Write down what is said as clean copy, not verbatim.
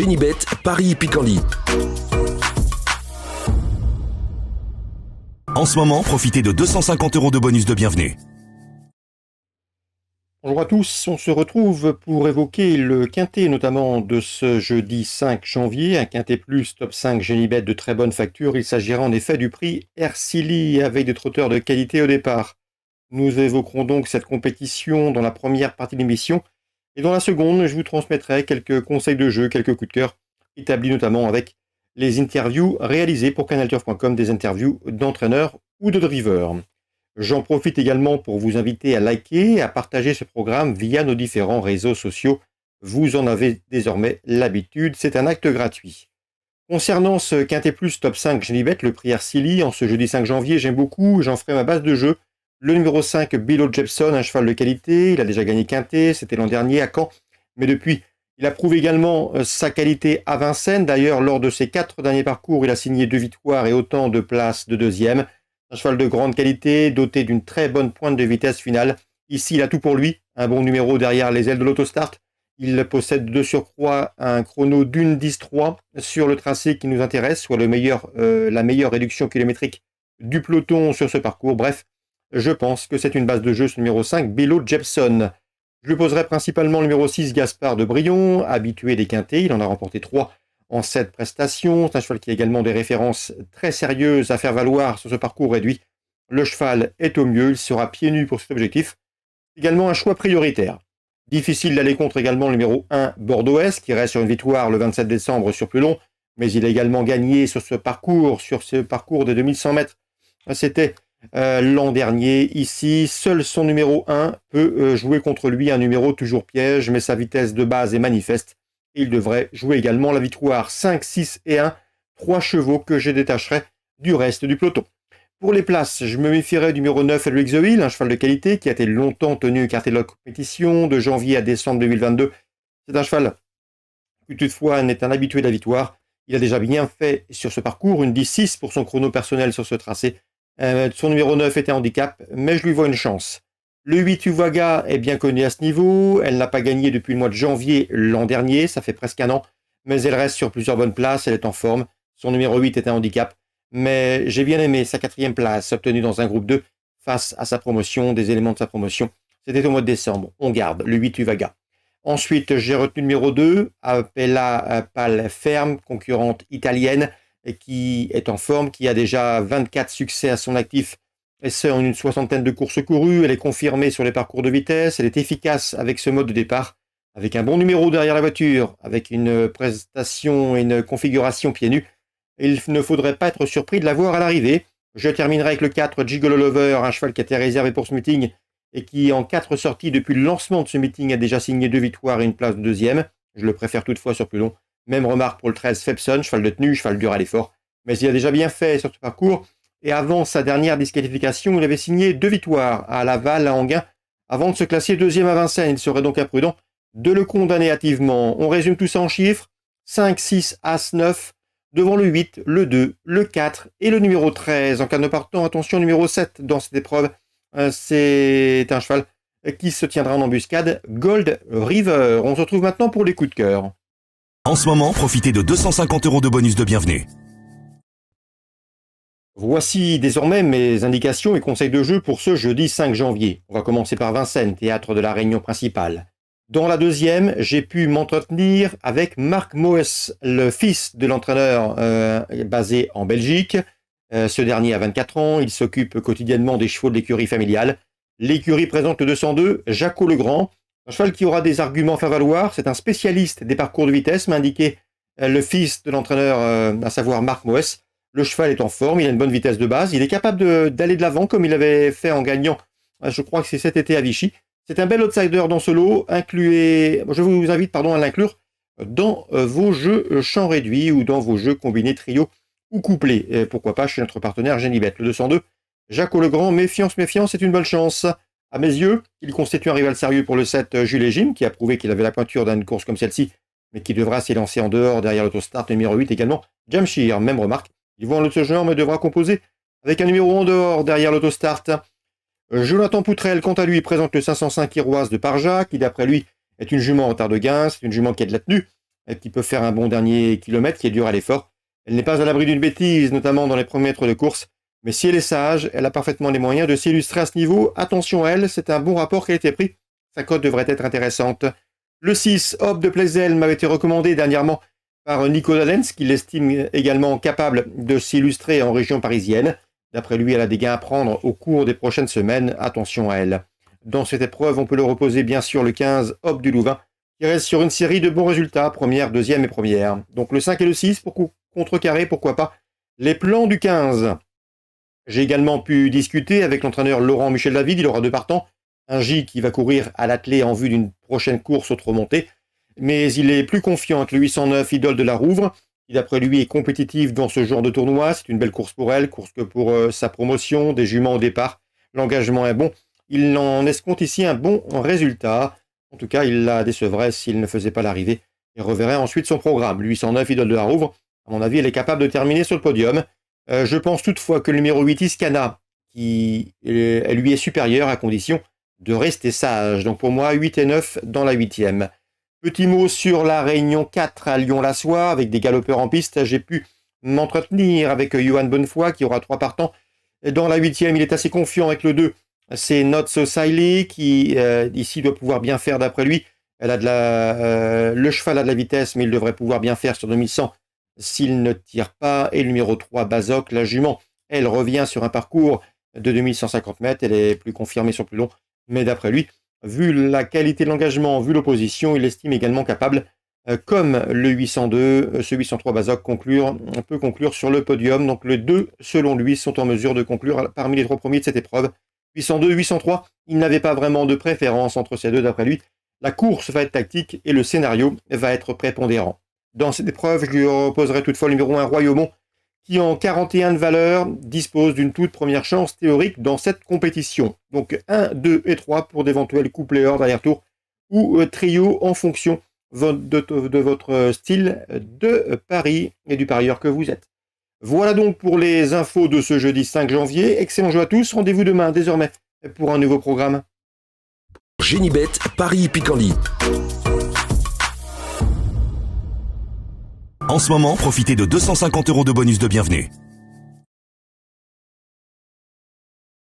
Génibet, Paris-Picardie. En ce moment, profitez de 250 € de bonus de bienvenue. Bonjour à tous, on se retrouve pour évoquer le quintet notamment de ce jeudi 5 janvier, un quintet plus top 5 Génibet de très bonne facture. Il s'agira en effet du prix Ercili avec des trotteurs de qualité au départ. Nous évoquerons donc cette compétition dans la première partie de l'émission et dans la seconde, je vous transmettrai quelques conseils de jeu, quelques coups de cœur établis notamment avec les interviews réalisées pour canalturf.com, des interviews d'entraîneurs ou de drivers. J'en profite également pour vous inviter à liker et à partager ce programme via nos différents réseaux sociaux. Vous en avez désormais l'habitude, c'est un acte gratuit. Concernant ce Quintet Plus Top 5 Génibet, le prix Ercili, en ce jeudi 5 janvier, j'aime beaucoup, j'en ferai ma base de jeu. Le numéro 5, Billo Jepson, un cheval de qualité, il a déjà gagné Quintet, c'était l'an dernier à Caen, mais depuis, il a prouvé également sa qualité à Vincennes. D'ailleurs, lors de ses 4 derniers parcours, il a signé 2 victoires et autant de places de deuxième. Un cheval de grande qualité, doté d'une très bonne pointe de vitesse finale. Ici, il a tout pour lui. Un bon numéro derrière les ailes de l'autostart. Il possède de surcroît un chrono d'une 10-3 sur le tracé qui nous intéresse, soit la meilleure réduction kilométrique du peloton sur ce parcours. Bref, je pense que c'est une base de jeu, ce numéro 5, Billo Jepson. Je lui poserai principalement le numéro 6, Gaspard de Brion, habitué des quintets. Il en a remporté 3 en 7 prestations. C'est un cheval qui a également des références très sérieuses à faire valoir sur ce parcours réduit. Le cheval est au mieux, il sera pieds nus pour cet objectif. Également un choix prioritaire. Difficile d'aller contre également le numéro 1, Bordeaux-Est, qui reste sur une victoire le 27 décembre sur plus long, mais il a également gagné sur ce parcours de 2100 mètres. C'était l'an dernier. Ici, seul son numéro 1 peut jouer contre lui, un numéro toujours piège, mais sa vitesse de base est manifeste. Il devrait jouer également la victoire 5, 6 et 1, 3 chevaux que je détacherai du reste du peloton. Pour les places, je me méfierai du numéro 9, Louis Xoil, un cheval de qualité qui a été longtemps tenu écarté de la compétition, de janvier à décembre 2022. C'est un cheval qui toutefois n'est un habitué de la victoire. Il a déjà bien fait sur ce parcours, une 10-6 pour son chrono personnel sur ce tracé. Son numéro 9 était handicap, mais je lui vois une chance. Le 8 Uvaga est bien connue à ce niveau, elle n'a pas gagné depuis le mois de janvier l'an dernier, ça fait presque un an, mais elle reste sur plusieurs bonnes places, elle est en forme. Son numéro 8 est un handicap, mais j'ai bien aimé sa 4e place obtenue dans un groupe 2 face à sa promotion, des éléments de sa promotion. C'était au mois de décembre, on garde le 8 Uvaga. Ensuite, j'ai retenu le numéro 2, Appella Pal Ferme, concurrente italienne, qui est en forme, qui a déjà 24 succès à son actif. Elle sort en une 60aine de courses courues, elle est confirmée sur les parcours de vitesse, elle est efficace avec ce mode de départ, avec un bon numéro derrière la voiture, avec une prestation et une configuration pieds nus. Il ne faudrait pas être surpris de la voir à l'arrivée. Je terminerai avec le 4, Gigolo Lover, un cheval qui a été réservé pour ce meeting et qui, en 4 sorties depuis le lancement de ce meeting, a déjà signé 2 victoires et une place de deuxième. Je le préfère toutefois sur plus long. Même remarque pour le 13, Fepson, cheval de tenue, cheval dur à l'effort. Mais il a déjà bien fait sur ce parcours. Et avant sa dernière disqualification, il avait signé 2 victoires à Laval, à Anguin, avant de se classer 2e à Vincennes. Il serait donc imprudent de le condamner hâtivement. On résume tout ça en chiffres. 5, 6, As, 9, devant le 8, le 2, le 4 et le numéro 13. En cas de partant, attention, numéro 7 dans cette épreuve. C'est un cheval qui se tiendra en embuscade, Gold River. On se retrouve maintenant pour les coups de cœur. En ce moment, profitez de 250 € de bonus de bienvenue. Voici désormais mes indications et conseils de jeu pour ce jeudi 5 janvier. On va commencer par Vincennes, théâtre de la réunion principale. Dans la deuxième, j'ai pu m'entretenir avec Marc Moes, le fils de l'entraîneur basé en Belgique. Ce dernier a 24 ans, il s'occupe quotidiennement des chevaux de l'écurie familiale. L'écurie présente le 202, Jaco Legrand, un cheval qui aura des arguments à faire valoir. C'est un spécialiste des parcours de vitesse, m'a indiqué le fils de l'entraîneur, à savoir Marc Moes. Le cheval est en forme, il a une bonne vitesse de base, il est capable d'aller de l'avant comme il avait fait en gagnant, je crois que c'est cet été à Vichy. C'est un bel outsider dans ce lot, je vous invite à l'inclure dans vos jeux champ réduit ou dans vos jeux combinés trio ou couplés. Et pourquoi pas chez notre partenaire Génibet. Le 202, Jaco Legrand, méfiance, c'est une bonne chance. À mes yeux, il constitue un rival sérieux pour le 7 Jules et Jim, qui a prouvé qu'il avait la pointure d'une course comme celle-ci, mais qui devra s'élancer en dehors derrière l'autostart. Numéro 8 également, Jamshir, même remarque. Il voit un autre genre, mais devra composer avec un numéro en dehors derrière l'autostart. Jonathan Poutrel, quant à lui, présente le 505 Iroise de Parja, qui d'après lui est une jument en retard de gain, c'est une jument qui a de la tenue. qui peut faire un bon dernier kilomètre, qui est dur à l'effort. Elle n'est pas à l'abri d'une bêtise, notamment dans les premiers mètres de course. Mais si elle est sage, elle a parfaitement les moyens de s'illustrer à ce niveau. Attention à elle, c'est un bon rapport qui a été pris. Sa cote devrait être intéressante. Le 6, Hop de Plezel, m'avait été recommandé dernièrement par Nicolas Lenz, qui l'estime également capable de s'illustrer en région parisienne. D'après lui, elle a des gains à prendre au cours des prochaines semaines. Attention à elle. Dans cette épreuve, on peut le reposer bien sûr le 15, Hop du Louvain, qui reste sur une série de bons résultats, première, deuxième et première. Donc le 5 et le 6, pour contrecarrer, pourquoi pas, les plans du 15. J'ai également pu discuter avec l'entraîneur Laurent Michel David, il aura 2 partants, un J qui va courir à l'attelé en vue d'une prochaine course autre-montée, mais il est plus confiant que le 809 Idole de la Rouvre, qui d'après lui est compétitif dans ce genre de tournoi, c'est une belle course pour elle, course que pour sa promotion, des juments au départ, l'engagement est bon, il en escompte ici un bon résultat, en tout cas il la décevrait s'il ne faisait pas l'arrivée, et reverrait ensuite son programme, le 809 Idole de la Rouvre, à mon avis elle est capable de terminer sur le podium. Je pense toutefois que le numéro 8 Iskana, qui lui est supérieur à condition de rester sage. Donc pour moi, 8 et 9 dans la 8e. Petit mot sur la Réunion 4 à Lyon-la-Soie, avec des galopeurs en piste. J'ai pu m'entretenir avec Johan Bonnefoy, qui aura 3 partants. Dans la 8e, il est assez confiant avec le 2. C'est Not So Siley, qui ici doit pouvoir bien faire d'après lui. Elle a le cheval a de la vitesse, mais il devrait pouvoir bien faire sur 2100 s'il ne tire pas. Et le numéro 3, Bazoc, la jument, elle revient sur un parcours de 2150 mètres. Elle est plus confirmée sur plus long. Mais d'après lui, vu la qualité de l'engagement, vu l'opposition, il estime également capable, comme le 802, ce 803 Bazoc peut conclure sur le podium. Donc les 2, selon lui, sont en mesure de conclure parmi les 3 premiers de cette épreuve. 802, 803, il n'avait pas vraiment de préférence entre ces deux d'après lui. La course va être tactique et le scénario va être prépondérant. Dans cette épreuve, je lui opposerai toutefois le numéro 1, Royaumont, qui en 41 de valeur dispose d'une toute première chance théorique dans cette compétition. Donc 1, 2 et 3 pour d'éventuels couplets hors d'aller-retour ou trio en fonction de votre style de pari et du parieur que vous êtes. Voilà donc pour les infos de ce jeudi 5 janvier. Excellent jeu à tous. Rendez-vous demain désormais pour un nouveau programme. Génibet, Paris Picardie. En ce moment, profitez de 250 € de bonus de bienvenue.